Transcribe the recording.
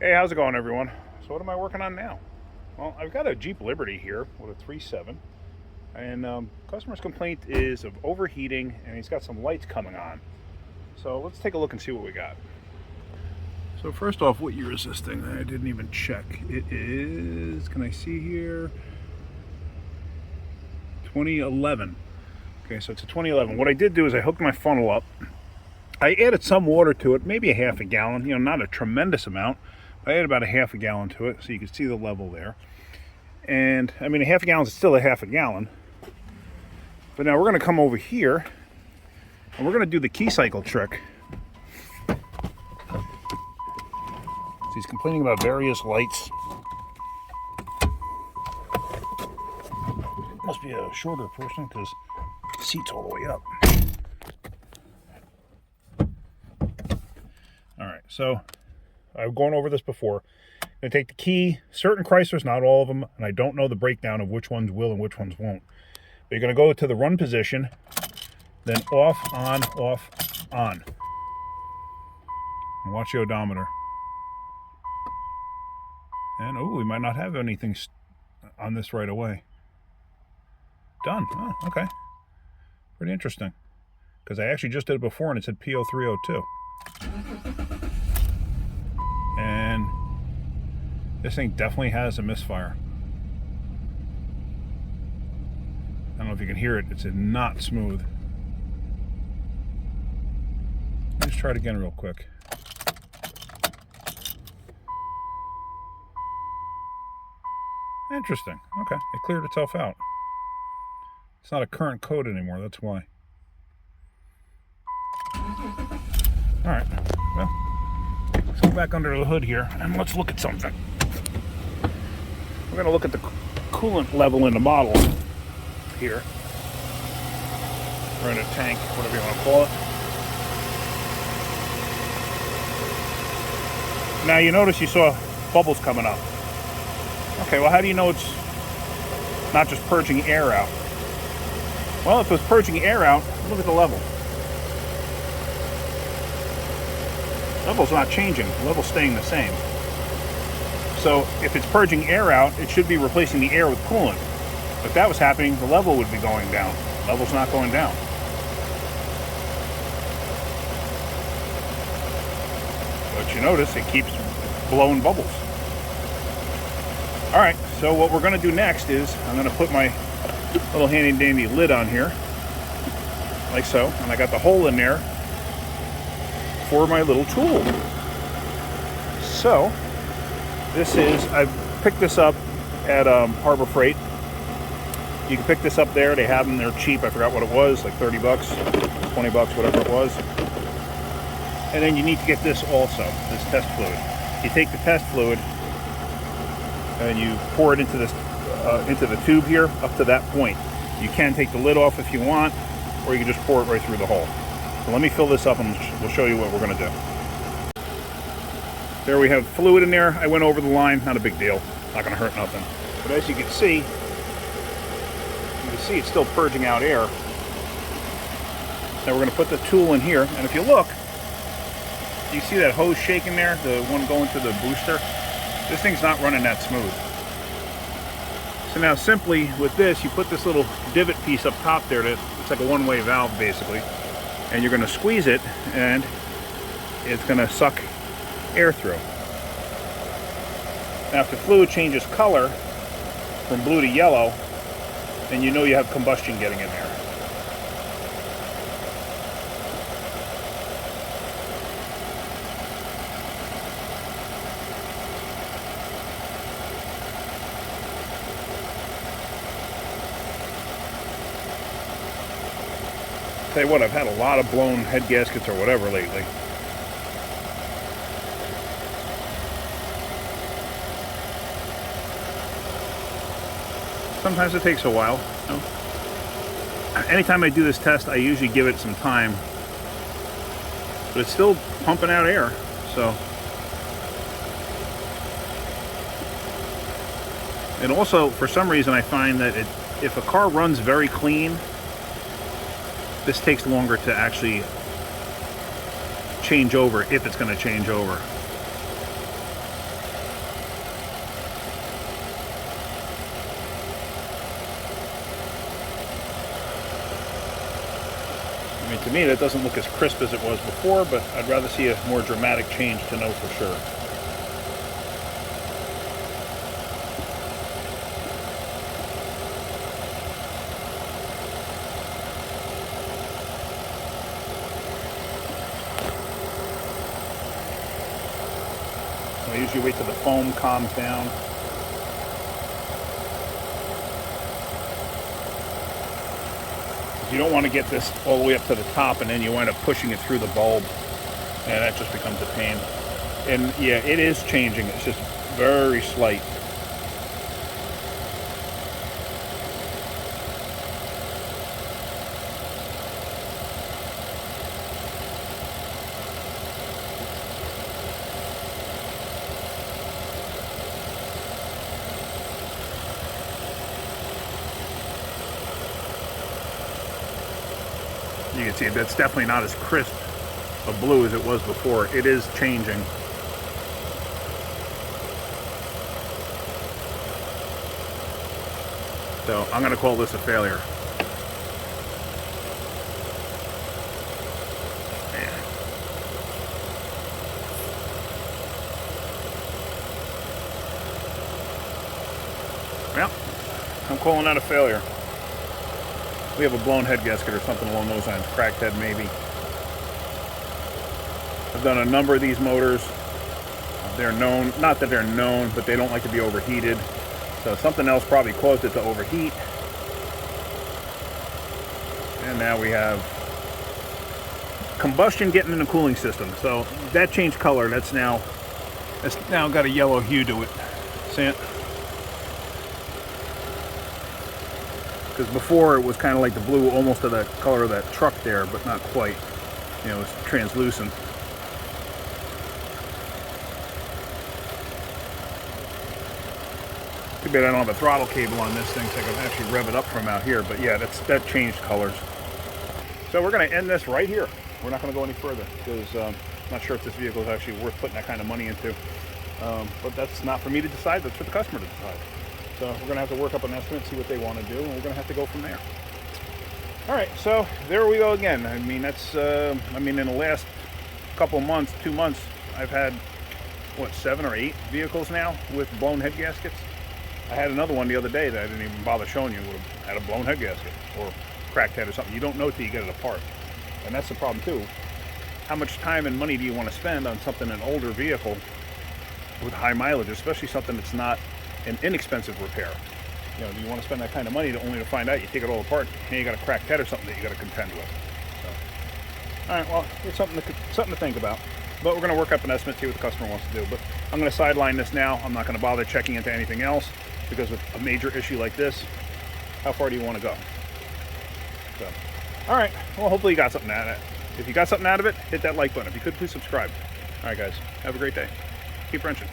Hey, how's it going, everyone? So what am I working on now? Well, I've got a Jeep Liberty here with a 3.7, and customer's complaint is of overheating, and he's got some lights coming on. So let's take a look and see what we got. So first off, what year is this thing? I didn't even check. It is, can I see here? 2011. Okay, so it's a 2011. What I did do is I hooked my funnel up. I added some water to it, maybe a half a gallon, not a tremendous amount. I added about a half a gallon to it, so you can see the level there. And I mean, a half a gallon is still a half a gallon. But now we're going to come over here, and we're going to do the key cycle trick. So he's complaining about various lights. Must be a shorter person because the seat's all the way up. All right, so I've gone over this before. I'm going to take the key, certain Chryslers, not all of them, and I don't know the breakdown of which ones will and which ones won't. But you're going to go to the run position, then off, on, and watch the odometer. And, oh, we might not have anything on this right away. Done. Oh, okay. Pretty interesting. Because I actually just did it before and it said P0302. And this thing definitely has a misfire. I don't know if you can hear it. It's not smooth. Let's try it again real quick. Interesting. Okay, it cleared itself out. It's not a current code anymore, that's why. Alright, well, let's go back under the hood here and let's look at something. We're going to look at the coolant level in the model here. Or in a tank, whatever you want to call it. Now you notice you saw bubbles coming up. Okay, well, how do you know it's not just purging air out? Well, if it was purging air out, look at the level. The level's not changing. The level's staying the same. So if it's purging air out, it should be replacing the air with coolant. If that was happening, the level would be going down. The level's not going down. But you notice it keeps blowing bubbles. Alright, so what we're going to do next is I'm going to put my little handy dandy lid on here, like so, and I got the hole in there for my little tool. So this is, I picked this up at Harbor Freight. You can pick this up there. They have them, they're cheap. I forgot what it was, like 30 bucks, 20 bucks, whatever it was. And then you need to get this also, this test fluid. You take the test fluid and you pour it into this into the tube here up to that point. You can take the lid off if you want, or you can just pour it right through the hole. So let me fill this up and we'll show you what we're going to do. There we have fluid in there. I went over the line, not a big deal, not going to hurt nothing. But as you can see it's still purging out air. Now we're going to put the tool in here, and if you look, you see that hose shaking there, the one going to the booster? This thing's not running that smooth. So now simply with this, you put this little divot piece up top there, that it's like a one-way valve basically, and you're going to squeeze it and it's going to suck air through. Now if the fluid changes color from blue to yellow, then you know you have combustion getting in there. Tell you what, I've had a lot of blown head gaskets or whatever lately. Sometimes it takes a while. Anytime I do this test, I usually give it some time. But it's still pumping out air, so. And also, for some reason, I find that if a car runs very clean, this takes longer to actually change over, if it's going to change over. To me, that doesn't look as crisp as it was before, but I'd rather see a more dramatic change to know for sure. I usually wait till the foam calms down. You don't want to get this all the way up to the top and then you wind up pushing it through the bulb, and that just becomes a pain. And yeah, it is changing. It's just very slight. You can see that's definitely not as crisp of blue as it was before. It is changing. So I'm going to call this a failure. Well, I'm calling that a failure. We have a blown head gasket or something along those lines. Cracked head maybe. I've done a number of these motors. They're known, not that they're known, but they don't like to be overheated. So something else probably caused it to overheat. And now we have combustion getting in the cooling system. So that changed color. That's now got a yellow hue to it. See it? Because before it was kind of like the blue, almost of the color of that truck there, but not quite. You know, it's translucent. Too bad I don't have a throttle cable on this thing so I can actually rev it up from out here. But yeah, that changed colors. So we're going to end this right here. We're not going to go any further because I'm not sure if this vehicle is actually worth putting that kind of money into. But that's not for me to decide. That's for the customer to decide. So we're going to have to work up an estimate, see what they want to do, and we're going to have to go from there. All right, so there we go again. I mean, that's, in the last couple of months, 2 months, I've had, what, 7 or 8 vehicles now with blown head gaskets. I had another one the other day that I didn't even bother showing you. Would have had a blown head gasket or cracked head or something. You don't know till you get it apart. And that's the problem too. How much time and money do you want to spend on something, an older vehicle with high mileage, especially something that's not an inexpensive repair? You know, do you want to spend that kind of money only to find out you take it all apart and you got a cracked head or something that you got to contend with? So, all right, well, it's something to think about. But we're going to work up an estimate, see what the customer wants to do. But I'm going to sideline this now. I'm not going to bother checking into anything else because with a major issue like this, how far do you want to go? So, all right, well, hopefully you got something out of it. If you got something out of it, hit that like button. If you could, please subscribe. All right, guys, have a great day. Keep wrenching.